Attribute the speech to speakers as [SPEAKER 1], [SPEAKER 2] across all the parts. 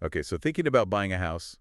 [SPEAKER 1] Okay, so thinking about buying a house,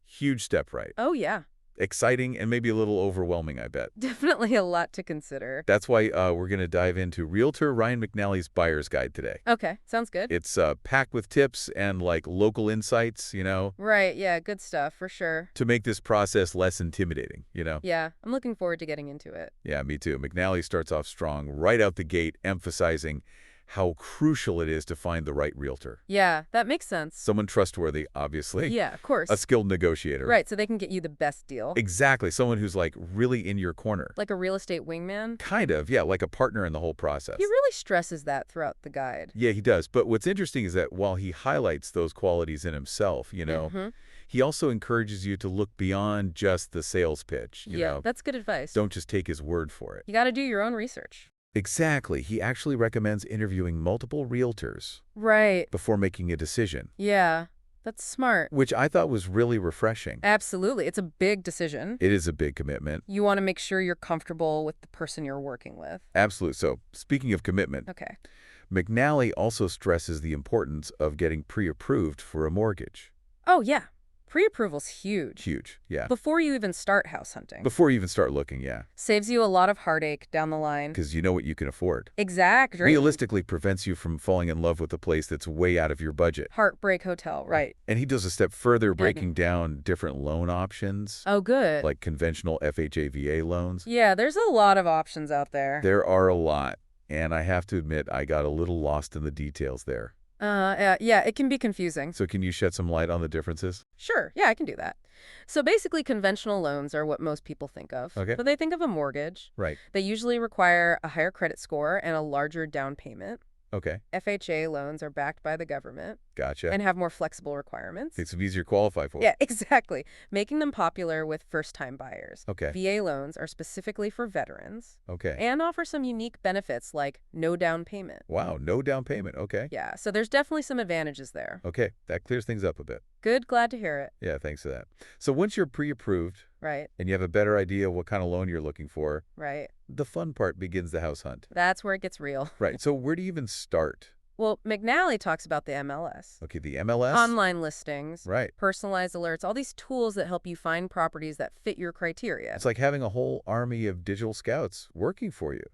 [SPEAKER 1] huge step, right?
[SPEAKER 2] Oh, yeah.
[SPEAKER 1] Exciting and maybe a little overwhelming, I bet.
[SPEAKER 2] Definitely a lot to consider.
[SPEAKER 1] That's why we're going to dive into Realtor Ryan McNally's Buyer's Guide today.
[SPEAKER 2] Okay, sounds good.
[SPEAKER 1] It's packed with tips and like local insights,
[SPEAKER 2] Right, yeah, good stuff, for sure.
[SPEAKER 1] to make this process less intimidating,
[SPEAKER 2] Yeah, I'm looking forward to getting into it.
[SPEAKER 1] Yeah, me too. McNally starts off strong right out the gate, emphasizing how crucial it is to find the right realtor.
[SPEAKER 2] Yeah, that makes sense.
[SPEAKER 1] Someone trustworthy, obviously.
[SPEAKER 2] Yeah, of course.
[SPEAKER 1] A skilled negotiator.
[SPEAKER 2] Right, so they can get you the best deal.
[SPEAKER 1] Exactly. Someone who's like really in your corner.
[SPEAKER 2] Like a real estate wingman?
[SPEAKER 1] Kind of, yeah, like a partner in the whole process.
[SPEAKER 2] He really stresses that throughout the guide.
[SPEAKER 1] Yeah, he does. But what's interesting is that while he highlights those qualities in himself, he also encourages you to look beyond just the sales pitch.
[SPEAKER 2] Yeah, that's good advice.
[SPEAKER 1] Don't just take his word for it.
[SPEAKER 2] You got to do your own research.
[SPEAKER 1] Exactly. He actually recommends interviewing multiple realtors
[SPEAKER 2] Right.
[SPEAKER 1] before making a decision,
[SPEAKER 2] Yeah, that's smart.
[SPEAKER 1] which I thought was really refreshing.
[SPEAKER 2] Absolutely. It's a big decision.
[SPEAKER 1] It is a big commitment.
[SPEAKER 2] You want to make sure you're comfortable with the person you're working with.
[SPEAKER 1] Absolutely. So, speaking of commitment,
[SPEAKER 2] Okay.
[SPEAKER 1] McNally also stresses the importance of getting pre-approved for a mortgage.
[SPEAKER 2] Oh, yeah. Pre-approval's huge.
[SPEAKER 1] Huge, yeah.
[SPEAKER 2] Before you even start house hunting.
[SPEAKER 1] Before you even start looking, yeah.
[SPEAKER 2] Saves you a lot of heartache down the line.
[SPEAKER 1] Because you know what you can afford.
[SPEAKER 2] Exactly.
[SPEAKER 1] Realistically prevents you from falling in love with a place that's way out of your budget.
[SPEAKER 2] Heartbreak hotel, right.
[SPEAKER 1] And he does a step further, breaking down different loan options,
[SPEAKER 2] Oh, good.
[SPEAKER 1] like conventional FHA VA loans.
[SPEAKER 2] Yeah, there's a lot of options out there.
[SPEAKER 1] There are a lot, and I have to admit I got a little lost in the details there.
[SPEAKER 2] Yeah, it can be confusing.
[SPEAKER 1] So can you shed some light on the differences?
[SPEAKER 2] Sure, yeah, I can do that. So basically, conventional loans are what most people think of.
[SPEAKER 1] Okay.
[SPEAKER 2] But they think of a mortgage.
[SPEAKER 1] Right.
[SPEAKER 2] They usually require a higher credit score and a larger down payment.
[SPEAKER 1] Okay.
[SPEAKER 2] FHA loans are backed by the government
[SPEAKER 1] Gotcha.
[SPEAKER 2] and have more flexible requirements.
[SPEAKER 1] It's easier to qualify for.
[SPEAKER 2] Yeah, exactly. Making them popular with first-time buyers.
[SPEAKER 1] Okay.
[SPEAKER 2] VA loans are specifically for veterans
[SPEAKER 1] Okay.
[SPEAKER 2] and offer some unique benefits like no down payment.
[SPEAKER 1] Wow, no down payment. Okay.
[SPEAKER 2] Yeah, so there's definitely some advantages there.
[SPEAKER 1] Okay, that clears things up a bit.
[SPEAKER 2] Good, glad to hear it.
[SPEAKER 1] Yeah, thanks for that. So once you're pre-approved
[SPEAKER 2] Right,
[SPEAKER 1] and you have a better idea what kind of loan you're looking for,
[SPEAKER 2] right.
[SPEAKER 1] the fun part begins the house hunt.
[SPEAKER 2] That's where it gets real.
[SPEAKER 1] Right. So where do you even start?
[SPEAKER 2] Well, McNally talks about the MLS.
[SPEAKER 1] Okay, the MLS?
[SPEAKER 2] Online listings,
[SPEAKER 1] Right.
[SPEAKER 2] personalized alerts, all these tools that help you find properties that fit your criteria.
[SPEAKER 1] It's like having a whole army of digital scouts working for you.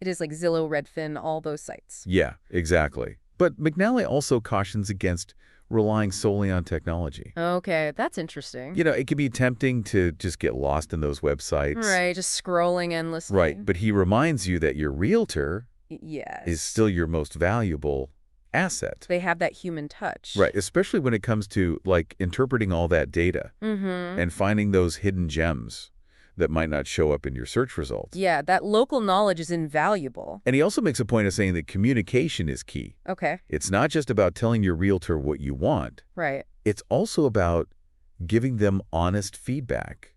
[SPEAKER 2] It is like Zillow, Redfin, all those sites.
[SPEAKER 1] Yeah, exactly. But McNally also cautions against relying solely on technology.
[SPEAKER 2] Okay, that's interesting.
[SPEAKER 1] It can be tempting to just get lost in those websites.
[SPEAKER 2] Right, just scrolling endlessly.
[SPEAKER 1] Right, but he reminds you that your realtor
[SPEAKER 2] Yes.
[SPEAKER 1] is still your most valuable asset.
[SPEAKER 2] They have that human touch.
[SPEAKER 1] Right, especially when it comes to, like, interpreting all that data
[SPEAKER 2] Mm-hmm.
[SPEAKER 1] and finding those hidden gems that might not show up in your search results.
[SPEAKER 2] Yeah, that local knowledge is invaluable.
[SPEAKER 1] And he also makes a point of saying that communication is key.
[SPEAKER 2] Okay,
[SPEAKER 1] It's not just about telling your realtor what you want.
[SPEAKER 2] right.
[SPEAKER 1] It's also about giving them honest feedback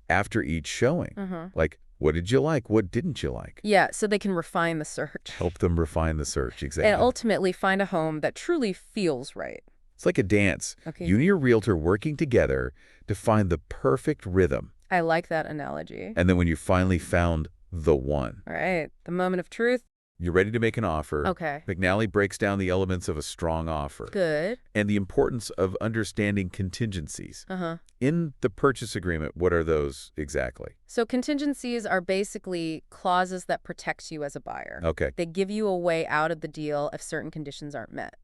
[SPEAKER 1] after each showing.
[SPEAKER 2] Mm-hmm.
[SPEAKER 1] Like, what did you like? What didn't you like?
[SPEAKER 2] Yeah, so they can refine the search.
[SPEAKER 1] Help them refine the search, exactly.
[SPEAKER 2] And ultimately find a home that truly feels right.
[SPEAKER 1] It's like a dance.
[SPEAKER 2] Okay.
[SPEAKER 1] You and your realtor working together to find the perfect rhythm.
[SPEAKER 2] I like that analogy.
[SPEAKER 1] And then when you finally found the one,
[SPEAKER 2] All right, the moment of truth.
[SPEAKER 1] you're ready to make an offer.
[SPEAKER 2] Okay,
[SPEAKER 1] McNally breaks down the elements of a strong offer
[SPEAKER 2] good.
[SPEAKER 1] and the importance of understanding contingencies.
[SPEAKER 2] Uh-huh.
[SPEAKER 1] In the purchase agreement, what are those exactly?
[SPEAKER 2] So contingencies are basically clauses that protect you as a buyer.
[SPEAKER 1] Okay.
[SPEAKER 2] They give you a way out of the deal if certain conditions aren't met.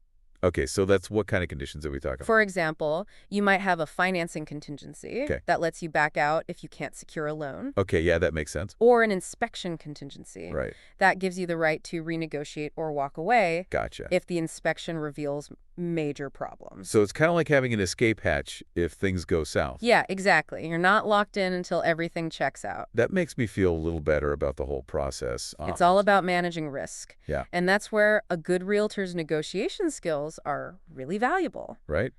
[SPEAKER 1] Okay, so that's what kind of conditions are we talking about?
[SPEAKER 2] For example, you might have a financing contingency
[SPEAKER 1] Okay.
[SPEAKER 2] that lets you back out if you can't secure a loan,
[SPEAKER 1] Okay, yeah, that makes sense.
[SPEAKER 2] or an inspection contingency
[SPEAKER 1] Right.
[SPEAKER 2] that gives you the right to renegotiate or walk away
[SPEAKER 1] Gotcha.
[SPEAKER 2] if the inspection reveals major problems.
[SPEAKER 1] So it's kind of like having an escape hatch if things go south.
[SPEAKER 2] Yeah, exactly. You're not locked in until everything checks out.
[SPEAKER 1] That makes me feel a little better about the whole process.
[SPEAKER 2] It's all about managing risk.
[SPEAKER 1] Yeah.
[SPEAKER 2] And that's where a good realtor's negotiation skills are really valuable.
[SPEAKER 1] Right?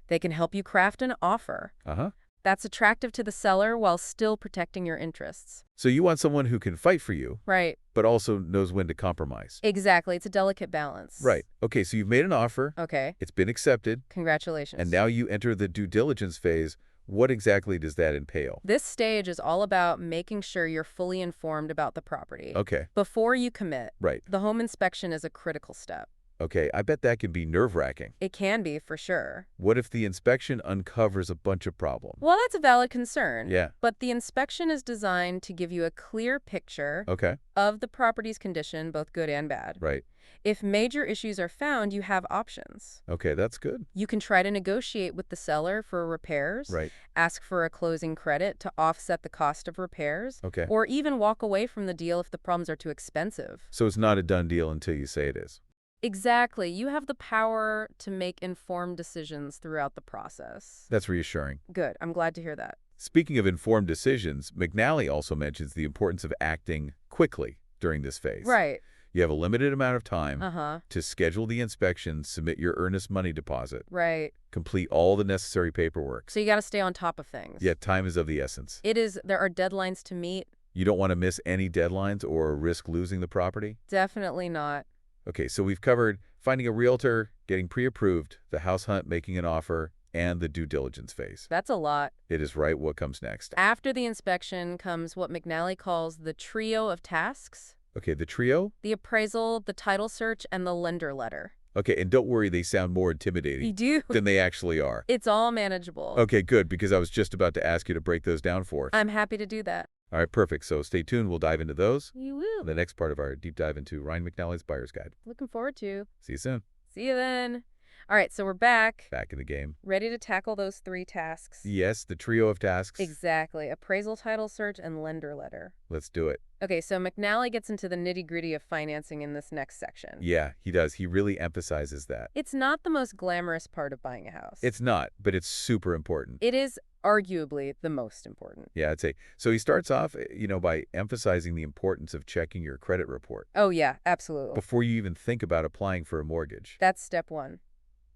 [SPEAKER 2] They can help you craft an offer
[SPEAKER 1] Uh-huh.
[SPEAKER 2] that's attractive to the seller while still protecting your interests.
[SPEAKER 1] So you want someone who can fight for you,
[SPEAKER 2] Right.
[SPEAKER 1] but also knows when to compromise.
[SPEAKER 2] Exactly. It's a delicate balance.
[SPEAKER 1] Right. Okay, so you've made an offer.
[SPEAKER 2] Okay.
[SPEAKER 1] It's been accepted.
[SPEAKER 2] Congratulations.
[SPEAKER 1] And now you enter the due diligence phase. What exactly does that entail?
[SPEAKER 2] This stage is all about making sure you're fully informed about the property.
[SPEAKER 1] Okay.
[SPEAKER 2] Before you commit,
[SPEAKER 1] Right.
[SPEAKER 2] the home inspection is a critical step.
[SPEAKER 1] Okay, I bet that can be nerve-wracking.
[SPEAKER 2] It can be, for sure.
[SPEAKER 1] What if the inspection uncovers a bunch of problems?
[SPEAKER 2] Well, that's a valid concern.
[SPEAKER 1] Yeah.
[SPEAKER 2] But the inspection is designed to give you a clear picture
[SPEAKER 1] Okay.
[SPEAKER 2] of the property's condition, both good and bad.
[SPEAKER 1] Right.
[SPEAKER 2] If major issues are found, you have options.
[SPEAKER 1] Okay, that's good.
[SPEAKER 2] You can try to negotiate with the seller for repairs,
[SPEAKER 1] Right.
[SPEAKER 2] ask for a closing credit to offset the cost of repairs,
[SPEAKER 1] Okay.
[SPEAKER 2] or even walk away from the deal if the problems are too expensive.
[SPEAKER 1] So it's not a done deal until you say it is.
[SPEAKER 2] Exactly. You have the power to make informed decisions throughout the process.
[SPEAKER 1] That's reassuring.
[SPEAKER 2] Good. I'm glad to hear that.
[SPEAKER 1] Speaking of informed decisions, McNally also mentions the importance of acting quickly during this phase.
[SPEAKER 2] Right.
[SPEAKER 1] You have a limited amount of time
[SPEAKER 2] Uh-huh.
[SPEAKER 1] to schedule the inspection, submit your earnest money deposit,
[SPEAKER 2] Right.
[SPEAKER 1] complete all the necessary paperwork.
[SPEAKER 2] So you got to stay on top of things.
[SPEAKER 1] Yet time is of the essence.
[SPEAKER 2] There are deadlines to meet.
[SPEAKER 1] You don't want to miss any deadlines or risk losing the property.
[SPEAKER 2] Definitely not.
[SPEAKER 1] Okay, so we've covered finding a realtor, getting pre-approved, the house hunt, making an offer, and the due diligence phase.
[SPEAKER 2] That's a lot.
[SPEAKER 1] It is right. What comes next?
[SPEAKER 2] After the inspection comes what McNally calls the trio of tasks:
[SPEAKER 1] Okay, the trio?
[SPEAKER 2] the appraisal, the title search, and the lender letter.
[SPEAKER 1] Okay, and don't worry, they sound more
[SPEAKER 2] You
[SPEAKER 1] intimidating
[SPEAKER 2] do.
[SPEAKER 1] than they actually are.
[SPEAKER 2] It's all manageable.
[SPEAKER 1] Okay, good, because I was just about to ask you to break those down for us.
[SPEAKER 2] I'm happy to do that.
[SPEAKER 1] All right, perfect. So stay tuned. We'll dive into those
[SPEAKER 2] You
[SPEAKER 1] in
[SPEAKER 2] will.
[SPEAKER 1] the next part of our deep dive into Ryan McNally's Buyer's Guide.
[SPEAKER 2] Looking forward to.
[SPEAKER 1] See you soon.
[SPEAKER 2] See you then. All right, so we're back.
[SPEAKER 1] Back in the game.
[SPEAKER 2] Ready to tackle those 3 tasks.
[SPEAKER 1] Yes, the trio of tasks.
[SPEAKER 2] Exactly. Appraisal, title search, and lender letter.
[SPEAKER 1] Let's do it.
[SPEAKER 2] Okay, so McNally gets into the nitty-gritty of financing in this next section.
[SPEAKER 1] Yeah, he does. He really emphasizes that.
[SPEAKER 2] It's not the most glamorous part of buying a house.
[SPEAKER 1] It's not, but it's super important.
[SPEAKER 2] It is arguably the most important.
[SPEAKER 1] Yeah, I'd say. So he starts off, by emphasizing the importance of checking your credit report
[SPEAKER 2] Oh, yeah, absolutely.
[SPEAKER 1] before you even think about applying for a mortgage.
[SPEAKER 2] That's step 1.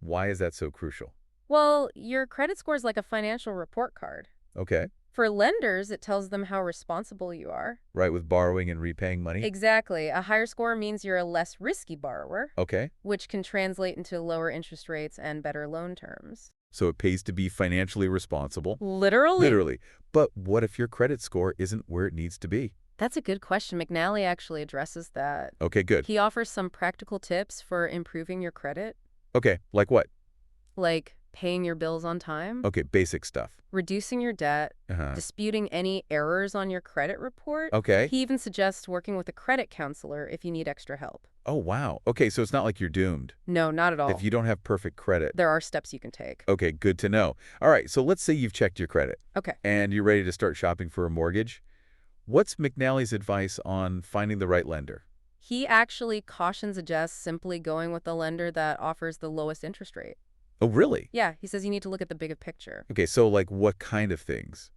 [SPEAKER 1] Why is that so crucial?
[SPEAKER 2] Well, your credit score is like a financial report card.
[SPEAKER 1] Okay.
[SPEAKER 2] For lenders, it tells them how responsible you are.
[SPEAKER 1] Right, with borrowing and repaying money?
[SPEAKER 2] Exactly. A higher score means you're a less risky borrower,
[SPEAKER 1] Okay.
[SPEAKER 2] which can translate into lower interest rates and better loan terms.
[SPEAKER 1] So it pays to be financially responsible?
[SPEAKER 2] Literally?
[SPEAKER 1] Literally. But what if your credit score isn't where it needs to be?
[SPEAKER 2] That's a good question. McNally actually addresses that.
[SPEAKER 1] Okay, good.
[SPEAKER 2] He offers some practical tips for improving your credit,
[SPEAKER 1] Okay, like what?
[SPEAKER 2] like paying your bills on time,
[SPEAKER 1] Okay, basic stuff.
[SPEAKER 2] reducing your debt,
[SPEAKER 1] Uh-huh.
[SPEAKER 2] disputing any errors on your credit report.
[SPEAKER 1] Okay.
[SPEAKER 2] He even suggests working with a credit counselor if you need extra help.
[SPEAKER 1] Oh, wow. Okay, so it's not like you're doomed.
[SPEAKER 2] No, not at all.
[SPEAKER 1] If you don't have perfect credit.
[SPEAKER 2] There are steps you can take.
[SPEAKER 1] Okay, good to know. All right, so let's say you've checked your credit
[SPEAKER 2] Okay.
[SPEAKER 1] and you're ready to start shopping for a mortgage. What's McNally's advice on finding the right lender?
[SPEAKER 2] He actually cautions against simply going with the lender that offers the lowest interest rate.
[SPEAKER 1] Oh, really?
[SPEAKER 2] Yeah, he says you need to look at the bigger picture.
[SPEAKER 1] Okay, so like what kind of things?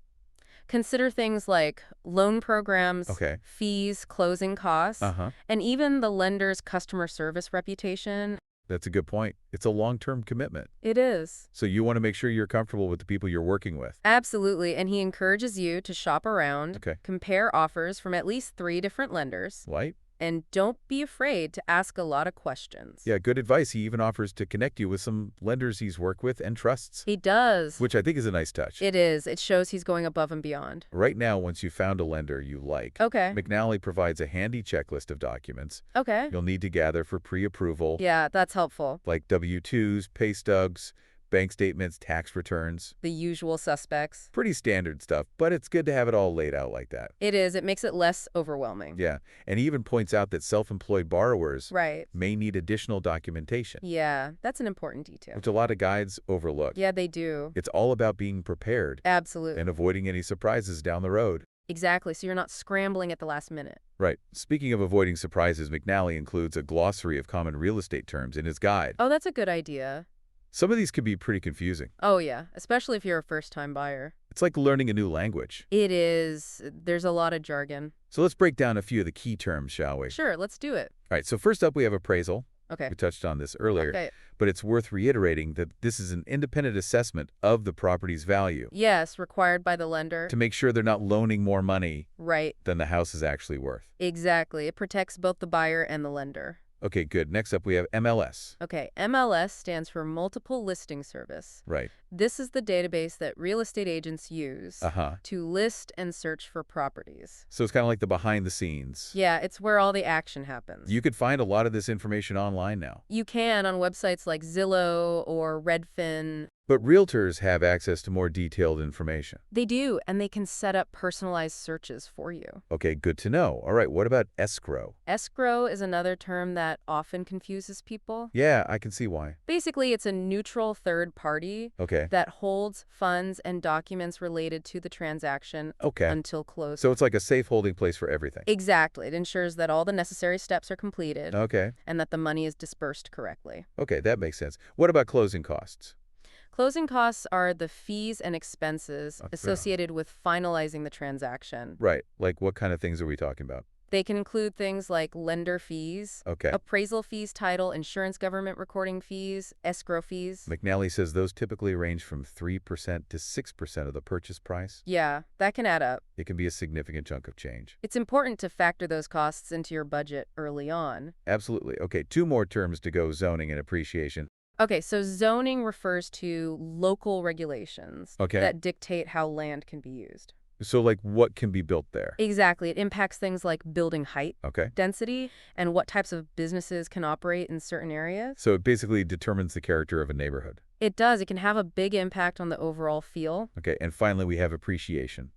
[SPEAKER 2] Consider things like loan programs,
[SPEAKER 1] Okay.
[SPEAKER 2] fees, closing costs,
[SPEAKER 1] Uh-huh.
[SPEAKER 2] and even the lender's customer service reputation.
[SPEAKER 1] That's a good point. It's a long-term commitment.
[SPEAKER 2] It is.
[SPEAKER 1] So you want to make sure you're comfortable with the people you're working with.
[SPEAKER 2] Absolutely, and he encourages you to shop around,
[SPEAKER 1] Okay.
[SPEAKER 2] compare offers from at least 3 different lenders,
[SPEAKER 1] Right?
[SPEAKER 2] and don't be afraid to ask a lot of questions.
[SPEAKER 1] Yeah, good advice. He even offers to connect you with some lenders he's worked with and trusts,
[SPEAKER 2] He does.
[SPEAKER 1] which I think is a nice touch.
[SPEAKER 2] It is. It shows he's going above and beyond.
[SPEAKER 1] Right now, once you've found a lender you like,
[SPEAKER 2] Okay.
[SPEAKER 1] McNally provides a handy checklist of documents
[SPEAKER 2] Okay.
[SPEAKER 1] you'll need to gather for pre-approval,
[SPEAKER 2] Yeah, that's helpful.
[SPEAKER 1] like W-2s, pay stubs, bank statements, tax returns.
[SPEAKER 2] The usual suspects.
[SPEAKER 1] Pretty standard stuff, but it's good to have it all laid out like that.
[SPEAKER 2] It is. It makes it less overwhelming.
[SPEAKER 1] Yeah, and he even points out that self-employed borrowers
[SPEAKER 2] Right.
[SPEAKER 1] may need additional documentation,
[SPEAKER 2] Yeah, that's an important detail.
[SPEAKER 1] which a lot of guides overlook.
[SPEAKER 2] Yeah, they do.
[SPEAKER 1] It's all about being prepared
[SPEAKER 2] Absolutely.
[SPEAKER 1] and avoiding any surprises down the road.
[SPEAKER 2] Exactly. So you're not scrambling at the last minute.
[SPEAKER 1] Right. Speaking of avoiding surprises, McNally includes a glossary of common real estate terms in his guide.
[SPEAKER 2] Oh, that's a good idea.
[SPEAKER 1] Some of these can be pretty confusing.
[SPEAKER 2] Oh, yeah. Especially if you're a first-time buyer.
[SPEAKER 1] It's like learning a new language.
[SPEAKER 2] It is. There's a lot of jargon.
[SPEAKER 1] So let's break down a few of the key terms, shall we?
[SPEAKER 2] Sure, let's do it.
[SPEAKER 1] All right, so first up we have appraisal.
[SPEAKER 2] Okay.
[SPEAKER 1] We touched on this earlier,
[SPEAKER 2] Okay.
[SPEAKER 1] but it's worth reiterating that this is an independent assessment of the property's value
[SPEAKER 2] Yes, required by the lender.
[SPEAKER 1] to make sure they're not loaning more money
[SPEAKER 2] Right.
[SPEAKER 1] than the house is actually worth.
[SPEAKER 2] Exactly. It protects both the buyer and the lender.
[SPEAKER 1] Okay, good. Next up, we have MLS.
[SPEAKER 2] Okay, MLS stands for Multiple Listing Service.
[SPEAKER 1] Right.
[SPEAKER 2] This is the database that real estate agents use
[SPEAKER 1] Uh-huh.
[SPEAKER 2] to list and search for properties.
[SPEAKER 1] So it's kind of like the behind the scenes.
[SPEAKER 2] Yeah, it's where all the action happens.
[SPEAKER 1] You could find a lot of this information online now.
[SPEAKER 2] You can on websites like Zillow or Redfin.
[SPEAKER 1] But realtors have access to more detailed information.
[SPEAKER 2] They do, and they can set up personalized searches for you.
[SPEAKER 1] Okay, good to know. All right, what about escrow?
[SPEAKER 2] Escrow is another term that often confuses people.
[SPEAKER 1] Yeah, I can see why.
[SPEAKER 2] Basically, it's a neutral third party
[SPEAKER 1] Okay.
[SPEAKER 2] that holds funds and documents related to the transaction
[SPEAKER 1] Okay.
[SPEAKER 2] until closing.
[SPEAKER 1] So it's like a safe holding place for everything.
[SPEAKER 2] Exactly. It ensures that all the necessary steps are completed
[SPEAKER 1] Okay.
[SPEAKER 2] and that the money is dispersed correctly.
[SPEAKER 1] Okay, that makes sense. What about closing costs?
[SPEAKER 2] Closing costs are the fees and expenses
[SPEAKER 1] Okay.
[SPEAKER 2] associated with finalizing the transaction.
[SPEAKER 1] Right. Like what kind of things are we talking about?
[SPEAKER 2] They can include things like lender fees,
[SPEAKER 1] Okay.
[SPEAKER 2] appraisal fees, title, insurance, government recording fees, escrow fees.
[SPEAKER 1] McNally says those typically range from 3% to 6% of the purchase price.
[SPEAKER 2] Yeah, that can add up.
[SPEAKER 1] It can be a significant chunk of change.
[SPEAKER 2] It's important to factor those costs into your budget early on.
[SPEAKER 1] Absolutely. Okay, two more terms to go: zoning and appreciation.
[SPEAKER 2] Okay, so zoning refers to local regulations
[SPEAKER 1] Okay.
[SPEAKER 2] that dictate how land can be used.
[SPEAKER 1] So like what can be built there?
[SPEAKER 2] Exactly. It impacts things like building height,
[SPEAKER 1] Okay.
[SPEAKER 2] density, and what types of businesses can operate in certain areas.
[SPEAKER 1] So it basically determines the character of a neighborhood.
[SPEAKER 2] It does. It can have a big impact on the overall feel.
[SPEAKER 1] Okay, and finally we have appreciation.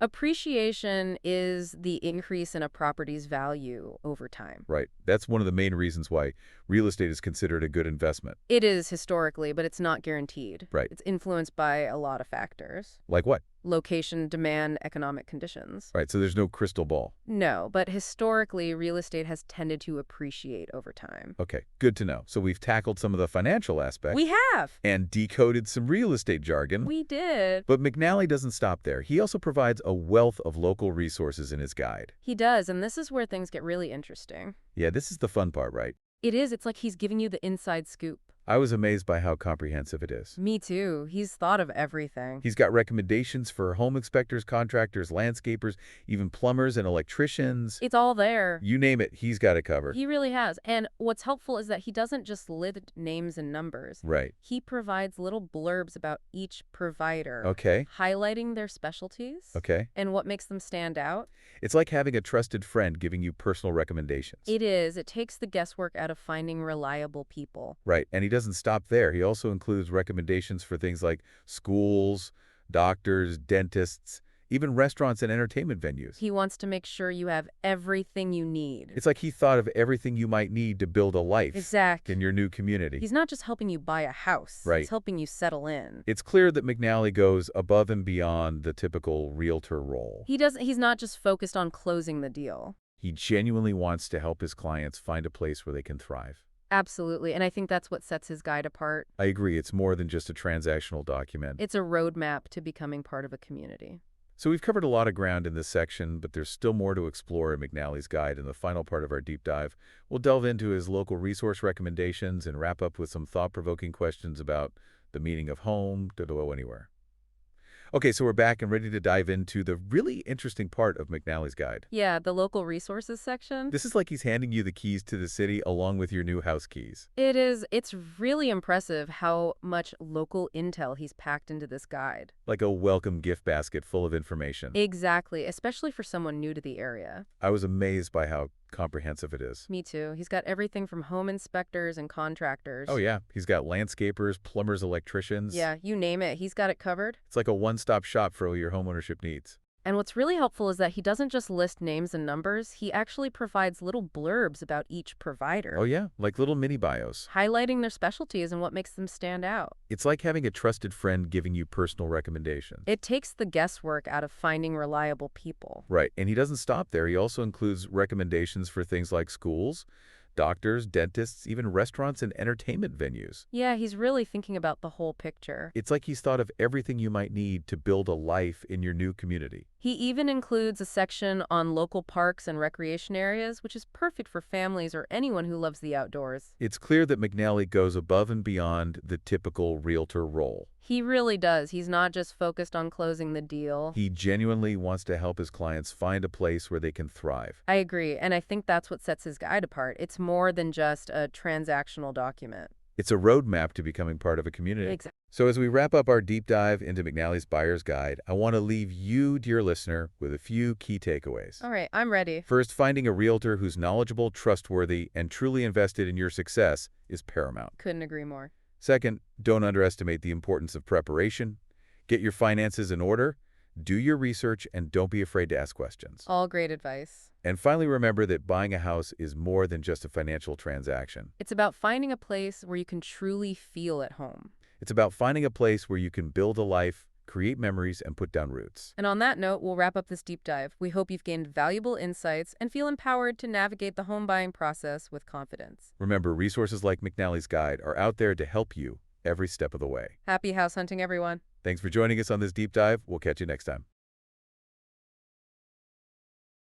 [SPEAKER 2] Appreciation is the increase in a property's value over time.
[SPEAKER 1] Right. That's one of the main reasons why real estate is considered a good investment.
[SPEAKER 2] It is historically, but it's not guaranteed.
[SPEAKER 1] Right.
[SPEAKER 2] It's influenced by a lot of factors.
[SPEAKER 1] Like what?
[SPEAKER 2] Location, demand, economic conditions.
[SPEAKER 1] Right, so there's no crystal ball.
[SPEAKER 2] No, but historically, real estate has tended to appreciate over time.
[SPEAKER 1] Okay, good to know. So we've tackled some of the financial aspects.
[SPEAKER 2] We have!
[SPEAKER 1] And decoded some real estate jargon.
[SPEAKER 2] We did.
[SPEAKER 1] But McNally doesn't stop there. He also provides a wealth of local resources in his guide.
[SPEAKER 2] He does, and this is where things get really interesting.
[SPEAKER 1] Yeah, this is the fun part, right?
[SPEAKER 2] It is. It's like he's giving you the inside scoop.
[SPEAKER 1] I was amazed by how comprehensive it is.
[SPEAKER 2] Me too. He's thought of everything.
[SPEAKER 1] He's got recommendations for home inspectors, contractors, landscapers, even plumbers and electricians.
[SPEAKER 2] It's all there.
[SPEAKER 1] You name it, he's got it covered.
[SPEAKER 2] He really has. And what's helpful is that he doesn't just list names and numbers.
[SPEAKER 1] Right.
[SPEAKER 2] He provides little blurbs about each provider.
[SPEAKER 1] Okay.
[SPEAKER 2] Highlighting their specialties.
[SPEAKER 1] Okay.
[SPEAKER 2] And what makes them stand out.
[SPEAKER 1] It's like having a trusted friend giving you personal recommendations.
[SPEAKER 2] It is. It takes the guesswork out of finding reliable people.
[SPEAKER 1] Right, and he doesn't stop there. He also includes recommendations for things like schools, doctors, dentists, even restaurants and entertainment venues.
[SPEAKER 2] He wants to make sure you have everything you need.
[SPEAKER 1] It's like he thought of everything you might need to build a life in your new community.
[SPEAKER 2] He's not just helping you buy a house.
[SPEAKER 1] Right.
[SPEAKER 2] He's helping you settle in.
[SPEAKER 1] It's clear that McNally goes above and beyond the typical realtor role.
[SPEAKER 2] He's not just focused on closing the deal.
[SPEAKER 1] He genuinely wants to help his clients find a place where they can thrive.
[SPEAKER 2] Absolutely, and I think that's what sets his guide apart.
[SPEAKER 1] I agree, it's more than just a transactional document.
[SPEAKER 2] It's a roadmap to becoming part of a community.
[SPEAKER 1] So we've covered a lot of ground in this section, but there's still more to explore in McNally's guide. In the final part of our deep dive, we'll delve into his local resource recommendations and wrap up with some thought-provoking questions about the meaning of home to go anywhere. Okay, so we're back and ready to dive into the really interesting part of McNally's guide.
[SPEAKER 2] Yeah, the local resources section.
[SPEAKER 1] This is like he's handing you the keys to the city along with your new house keys.
[SPEAKER 2] It is. It's really impressive how much local intel he's packed into this guide.
[SPEAKER 1] Like a welcome gift basket full of information.
[SPEAKER 2] Exactly, especially for someone new to the area.
[SPEAKER 1] I was amazed by how comprehensive it is.
[SPEAKER 2] Me too. He's got everything from home inspectors and contractors.
[SPEAKER 1] Oh yeah, he's got landscapers, plumbers, electricians.
[SPEAKER 2] Yeah, you name it. He's got it covered.
[SPEAKER 1] It's like a one-stop shop for all your homeownership needs.
[SPEAKER 2] And what's really helpful is that he doesn't just list names and numbers, he actually provides little blurbs about each provider.
[SPEAKER 1] Oh yeah, like little mini bios.
[SPEAKER 2] Highlighting their specialties and what makes them stand out.
[SPEAKER 1] It's like having a trusted friend giving you personal recommendations.
[SPEAKER 2] It takes the guesswork out of finding reliable people.
[SPEAKER 1] Right, and he doesn't stop there. He also includes recommendations for things like schools, doctors, dentists, even restaurants and entertainment venues.
[SPEAKER 2] Yeah, he's really thinking about the whole picture.
[SPEAKER 1] It's like he's thought of everything you might need to build a life in your new community.
[SPEAKER 2] He even includes a section on local parks and recreation areas, which is perfect for families or anyone who loves the outdoors.
[SPEAKER 1] It's clear that McNally goes above and beyond the typical realtor role.
[SPEAKER 2] He really does. He's not just focused on closing the deal.
[SPEAKER 1] He genuinely wants to help his clients find a place where they can thrive.
[SPEAKER 2] I agree, and I think that's what sets his guide apart. It's more than just a transactional document.
[SPEAKER 1] It's a roadmap to becoming part of a community.
[SPEAKER 2] Exactly.
[SPEAKER 1] So as we wrap up our deep dive into McNally's Buyer's Guide, I want to leave you, dear listener, with a few key takeaways.
[SPEAKER 2] All right, I'm ready.
[SPEAKER 1] First, finding a realtor who's knowledgeable, trustworthy, and truly invested in your success is paramount.
[SPEAKER 2] Couldn't agree more.
[SPEAKER 1] Second, don't underestimate the importance of preparation. Get your finances in order, do your research, and don't be afraid to ask questions.
[SPEAKER 2] All great advice.
[SPEAKER 1] And finally, remember that buying a house is more than just a financial transaction.
[SPEAKER 2] It's about finding a place where you can truly feel at home.
[SPEAKER 1] It's about finding a place where you can build a life, create memories, and put down roots.
[SPEAKER 2] And on that note, we'll wrap up this deep dive. We hope you've gained valuable insights and feel empowered to navigate the home buying process with confidence.
[SPEAKER 1] Remember, resources like McNally's Guide are out there to help you every step of the way.
[SPEAKER 2] Happy house hunting, everyone.
[SPEAKER 1] Thanks for joining us on this deep dive. We'll catch you next time.